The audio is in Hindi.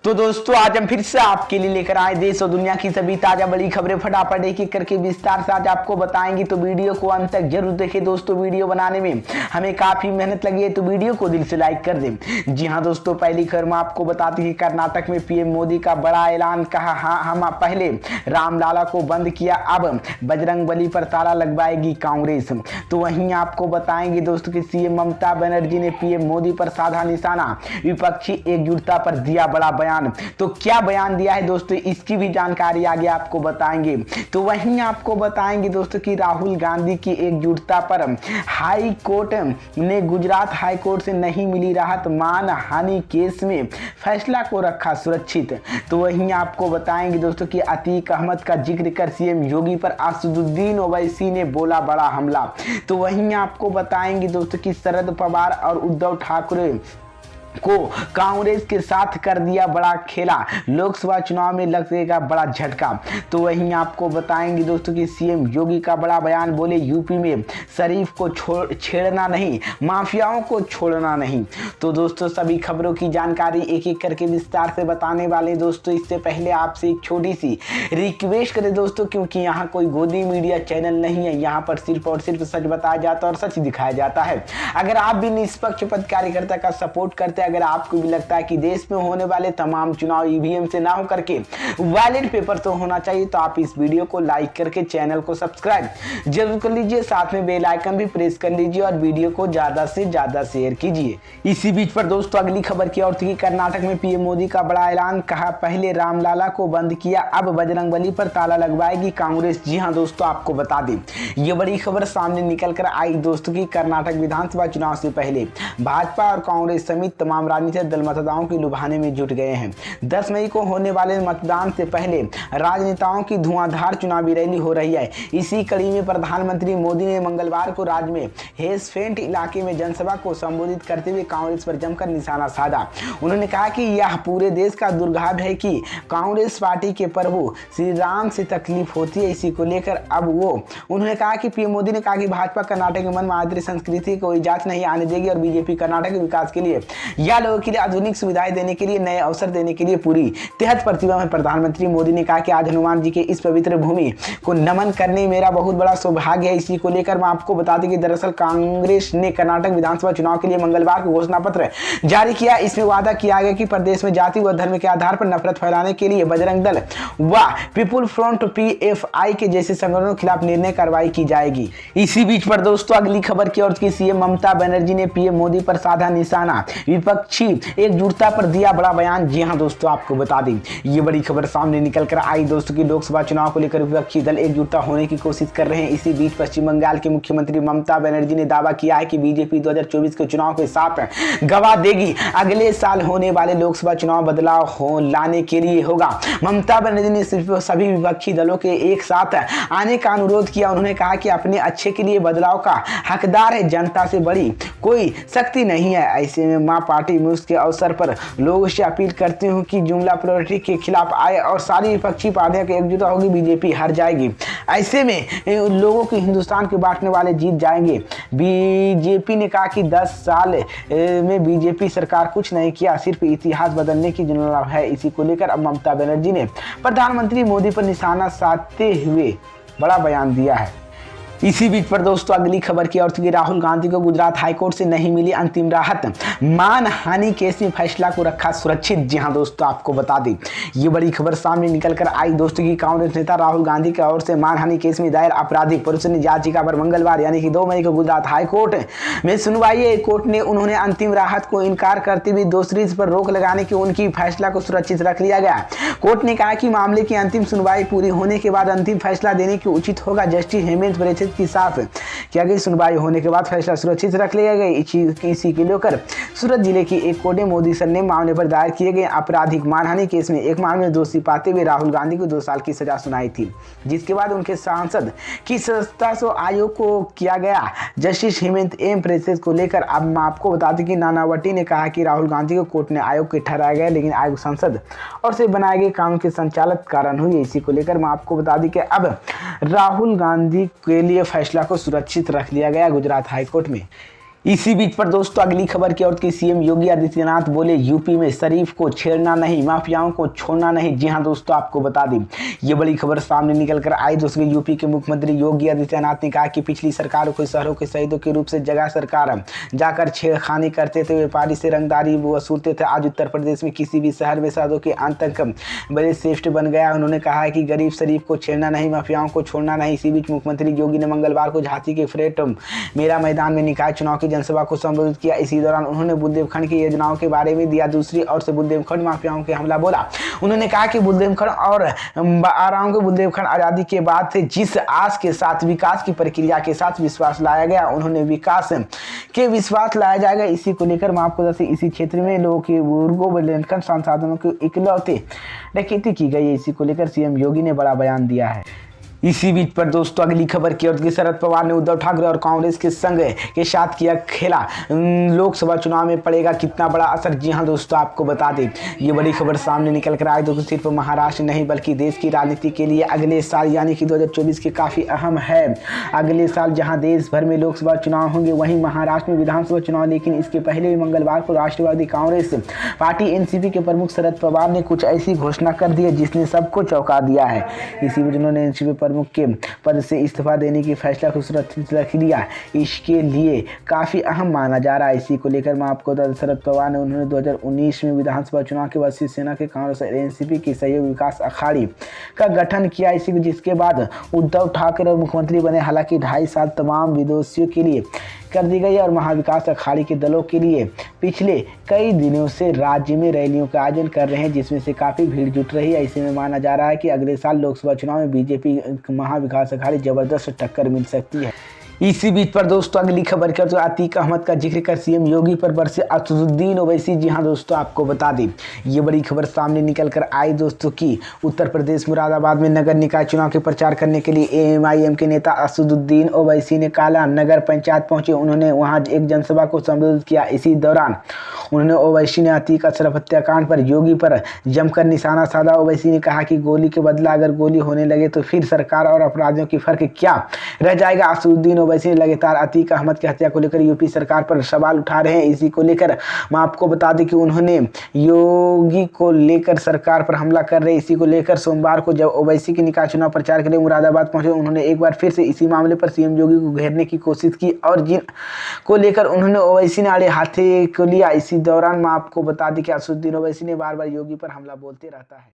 तो दोस्तों आज हम फिर से आपके लिए लेकर आए देश और दुनिया की सभी ताजा बड़ी खबरें फटाफट एक एक करके विस्तार से आज आपको बताएंगे। तो वीडियो को अंत तक जरूर देखें दोस्तों। वीडियो बनाने में हमें काफी मेहनत लगी है, तो वीडियो को दिल से लाइक कर दें। जी हाँ दोस्तों, पहली खबर में आपको बताते हैं कर्नाटक में पीएम मोदी का बड़ा ऐलान। कहा हाँ, हम पहले रामलाला को बंद किया, अब बजरंगबली पर ताला लगवाएगी कांग्रेस। तो वहीं आपको बताएंगे दोस्तों कि सीएम ममता बनर्जी ने पीएम मोदी पर साधा निशाना, विपक्षी एकजुटता पर दिया बड़ा बयान। तो क्या बयान दिया है दोस्तों, इसकी भी जानकारी आगे आपको बताएंगे। तो वहीं आपको बताएंगे दोस्तों कि राहुल गांधी की एकजुटता पर हाई कोर्ट ने गुजरात हाई कोर्ट से नहीं मिली राहत, मानहानि केस में फैसला को रखा सुरक्षित। तो वहीं आपको बताएंगे दोस्तों कि अतीक अहमद का जिक्र कर सीएम योगी पर असदुद्दीन ओवैसी ने बोला बड़ा हमला। तो वहीं आपको बताएंगे दोस्तों कि शरद पवार और उद्धव ठाकरे को कांग्रेस के साथ कर दिया बड़ा खेला, लोकसभा चुनाव में लगेगा बड़ा झटका। तो वहीं आपको बताएंगे दोस्तों कि सीएम योगी का बड़ा बयान, बोले यूपी में शरीफ को छेड़ना नहीं, माफियाओं को छोड़ना नहीं। तो दोस्तों सभी खबरों की जानकारी एक एक करके विस्तार से बताने वाले दोस्तों। इससे पहले आपसे एक छोटी सी रिक्वेस्ट करें दोस्तों, क्योंकि यहाँ कोई गोदी मीडिया चैनल नहीं है, यहाँ पर सिर्फ और सिर्फ सच बताया जाता है और सच दिखाया जाता है। अगर आप भी निष्पक्ष पद कार्यकर्ता का सपोर्ट करते, अगर आपको भी लगता है कि देश में होने वाले तमाम चुनाव ईवीएम से ना हो करके वैलिड पेपर तो होना चाहिए, तो आप इस वीडियो को लाइक करके चैनल को सब्सक्राइब जरूर कर लीजिए, साथ में बेल आइकन भी प्रेस कर लीजिए और वीडियो को ज्यादा से ज्यादा शेयर कीजिए। इसी बीच पर दोस्तों अगली खबर की ओर थी, कर्नाटक में पीएम मोदी का बड़ा ऐलान। कहा पहले रामलाला को बंद किया, अब बजरंगबली पर ताला लगवाएगी कांग्रेस। जी हाँ दोस्तों, आपको बता दें ये बड़ी खबर सामने निकल कर आई दोस्तों की कर्नाटक विधानसभा चुनाव से पहले भाजपा और कांग्रेस समेत तमाम राजनीतिक दल मतदाताओं की लुभाने में जुट गए हैं। 10 मई को होने वाले मतदान से पहले राजनेताओं की धुआंधार चुनावी रैली हो रही है। इसी कड़ी में प्रधानमंत्री मोदी ने मंगलवार को राज्य में हेसफेंट इलाके में जनसभा को संबोधित करते हुए कांग्रेस पर जमकर निशाना साधा। उन्होंने कहा कि यह पूरे देश का दुर्भाग्य है कि कांग्रेस पार्टी के प्रभु श्री राम से तकलीफ होती है। इसी को लेकर अब उन्होंने कहा कि पीएम मोदी ने कहा कि भाजपा कर्नाटक के मन मातृ संस्कृति को इजाजत नहीं आने देगी और बीजेपी कर्नाटक के विकास के लिए या लोगों के लिए आधुनिक सुविधाएं देने के लिए, नए अवसर देने के लिए पूरी तिहत प्रतिभा है। प्रधानमंत्री मोदी ने कहा कि आज हनुमान जी के इस पवित्र भूमि को नमन करने मेरा बहुत बड़ा सौभाग्य है। इसी को लेकर मैं आपको बता दें कि दरअसल कांग्रेस ने कर्नाटक विधानसभा चुनाव के लिए मंगलवार को घोषणा पत्र जारी किया। इसमें वादा किया गया कि प्रदेश में जाति व धर्म के आधार पर नफरत फैलाने के लिए बजरंग दल व पीपुल फ्रंट पीएफआई के जैसे संगठनों के खिलाफ निर्णय कार्रवाई की जाएगी। इसी बीच पर दोस्तों अगली खबर की ओर की, सीएम ममता बनर्जी ने पीएम मोदी पर साधा निशाना, विपक्षी एकजुटता पर दिया बड़ा बयान। जी हां दोस्तों, आपको बता दें ये बड़ी खबर सामने निकल कर आई दोस्तों की लोकसभा चुनाव को लेकर विपक्षी दल एकजुटता होने की कोशिश कर रहे हैं। इसी बीच पश्चिम बंगाल के मुख्यमंत्री ममता बनर्जी ने दावा किया है कि बीजेपी 2024 के चुनाव के साथ गवाह देगी। अगले साल होने वाले लोकसभा चुनाव बदलाव लाने के लिए होगा। ममता बनर्जी ने सिर्फ सभी विपक्षी दलों के एक साथ आने का अनुरोध किया। उन्होंने कहा कि अपने अच्छे के लिए बदलाव का हकदार है, जनता से बड़ी कोई शक्ति नहीं है। ऐसे में मां पार्टी में उसके अवसर पर लोगों से अपील करती हूं कि जुमला प्रोजेक्ट के खिलाफ आए और सारी विपक्षी पार्टियां की एकजुटता होगी, बीजेपी हार जाएगी। ऐसे में लोगों की हिंदुस्तान के बांटने वाले जीत जाएंगे। बीजेपी ने कहा कि 10 साल में बीजेपी सरकार कुछ नहीं किया, सिर्फ इतिहास बदलने की जरूरत है। इसी को लेकर अब ममता बनर्जी ने प्रधानमंत्री मोदी पर निशाना साधते हुए बड़ा बयान दिया है। इसी बीच पर दोस्तों अगली खबर की ओर थी, राहुल गांधी को गुजरात हाईकोर्ट से नहीं मिली अंतिम राहत, मानहानि केस में फैसला को रखा सुरक्षित। जी हां दोस्तों, आपको बता दें ये बड़ी खबर सामने निकल कर आई दोस्तों की कांग्रेस नेता राहुल गांधी की ओर से मानहानि केस में दायर आपराधिक पुरुषों याचिका पर मंगलवार यानी कि 2 मई को गुजरात हाईकोर्ट में सुनवाई। कोर्ट ने उन्होंने अंतिम राहत को इनकार करते हुए दोषी पर रोक लगाने के उनकी फैसला को सुरक्षित रख लिया गया। कोर्ट ने कहा कि मामले की अंतिम सुनवाई पूरी होने के बाद अंतिम फैसला देने की उचित होगा। जस्टिस हेमंत परेशित की साफ किया गई सुनवाई होने के बाद फैसला सुरक्षित रख लिया गया। इसी के लेकर सूरत जिले की एक कोर्ट ने मोदी सर ने मामले पर दायर किए गए आपराधिक मानहानि केस में एक मामले में दोषी पाते हुए राहुल गांधी को 2 साल की सजा सुनाई थी, जिसके बाद उनके सांसद की सदस्यता से आयोग को किया गया। जस्टिस हेमंत एम परेशित को लेकर अब मैं आपको बता दें कि नानावटी ने कहा कि राहुल गांधी को कोर्ट ने आयोग के ठहराया गया, लेकिन आयोग संसद और से बनाए गए कानून के संचालक कारण हुई। इसी को लेकर मैं आपको बता दें कि अब राहुल गांधी के लिए फैसला को सुरक्षित रख लिया गया गुजरात हाईकोर्ट में। इसी बीच पर दोस्तों अगली खबर की ओर की सीएम योगी आदित्यनाथ बोले यूपी में शरीफ को छेड़ना नहीं, माफियाओं को छोड़ना नहीं। जी हां दोस्तों, आपको बता दें ये बड़ी खबर सामने निकल कर आई। दोस्तों यूपी के मुख्यमंत्री योगी आदित्यनाथ ने कहा कि पिछली सरकारों को शहरों के शहीदों के रूप से जगह सरकार जाकर छेड़खानी करते थे, व्यापारी से रंगदारी वसूलते थे। आज उत्तर प्रदेश में किसी भी शहर में शहीदों के आतंक बड़े सेफ्ट बन गया। उन्होंने कहा है कि गरीब शरीफ को छेड़ना नहीं, माफियाओं को छोड़ना नहीं। इसी बीच मुख्यमंत्री योगी ने मंगलवार को झांसी के फ्रेट मेरा मैदान में निकाय चुनाव की जनसभा को संबोधित किया। इसी दौरान उन्होंने बुंदेलखंड की योजनाओं के बारे में दिया। दूसरी ओर से बुंदेलखंड माफियाओं के हमला बोला। उन्होंने कहा कि बुंदेलखंड और आराम के बुंदेलखंड आजादी के बाद से जिस आस के साथ विकास की प्रक्रिया के साथ विश्वास लाया गया, उन्होंने विकास के विश्वास लाया जाएगा। इसी को लेकर मैं आपको बता इसी क्षेत्र में लोगों के बुजुर्गों बुंदेलखंड संसाधनों के इकलौते डकैती की गई है। इसी को लेकर सीएम योगी ने बड़ा बयान दिया है। इसी बीच पर दोस्तों अगली खबर की ओर शरद पवार ने उद्धव ठाकरे और कांग्रेस के संग के साथ किया खेला, लोकसभा चुनाव में पड़ेगा कितना बड़ा असर। जी हां दोस्तों, आपको बता दें ये बड़ी खबर सामने निकल कर आई। दोस्तों सिर्फ महाराष्ट्र नहीं बल्कि देश की राजनीति के लिए अगले साल यानी कि 2024 के काफ़ी अहम है। अगले साल जहां देश भर में लोकसभा चुनाव होंगे वहीं महाराष्ट्र में विधानसभा चुनाव। लेकिन इसके पहले मंगलवार को राष्ट्रवादी कांग्रेस पार्टी एनसीपी के प्रमुख शरद पवार ने कुछ ऐसी घोषणा कर दी है जिसने सबको चौंका दिया है। इसी बीच उन्होंने एनसीपी मुख्य पद से इस्तीफा देने की फैसला को सुरक्षित रख लिया। इसके लिए काफी अहम माना जा रहा है। इसी को लेकर मैं आपको बता, शरद पवार ने उन्होंने 2019 में विधानसभा चुनाव के बाद शिवसेना के कांग्रेस और एनसीपी की सहयोग विकास अखाड़ी का गठन किया। इसी जिसके बाद उद्धव ठाकरे और मुख्यमंत्री बने। हालांकि 2.5 साल तमाम विदेशियों के लिए कर दी गई और महाविकास अखाड़ी के दलों के लिए पिछले कई दिनों से राज्य में रैलियों का आयोजन कर रहे हैं जिसमें से काफ़ी भीड़ जुट रही है। ऐसे में माना जा रहा है कि अगले साल लोकसभा चुनाव में बीजेपी महाविकास अखाड़ी जबरदस्त टक्कर मिल सकती है। इसी बीच पर दोस्तों अगली खबर कर तो अतीक अहमद का जिक्र कर सीएम योगी पर बरसे असदुद्दीन ओवैसी। जी हां दोस्तों, आपको बता दें ये बड़ी खबर सामने निकल कर आई दोस्तों की उत्तर प्रदेश मुरादाबाद में नगर निकाय चुनाव के प्रचार करने के लिए एएमआईएम के नेता असदुद्दीन ओवैसी ने काला नगर पंचायत पहुंचे। उन्होंने वहां एक जनसभा को संबोधित किया। इसी दौरान उन्होंने ओवैसी ने अतीक अशरफ हत्याकांड पर योगी पर जमकर निशाना साधा। ओवैसी ने कहा कि गोली के बदला अगर गोली होने लगे तो फिर सरकार और अपराधियों की फर्क क्या रह जाएगा। असदुद्दीन ओवैसी ने लगातार अतीक अहमद की हत्या को लेकर यूपी सरकार पर सवाल उठा रहे हैं। इसी को लेकर मैं आपको बता दें कि उन्होंने योगी को लेकर सरकार पर हमला कर रहे। इसी को लेकर सोमवार को जब ओवैसी के निकाय चुनाव प्रचार के लिए मुरादाबाद पहुंचे उन्होंने एक बार फिर से इसी मामले पर सीएम योगी को घेरने की कोशिश की और जिन को लेकर उन्होंने ओवैसी ने आड़े हाथे को लिया। इसी दौरान मैं आपको बता दें कि असदुद्दीन ओवैसी ने बार बार योगी पर हमला बोलते रहता है।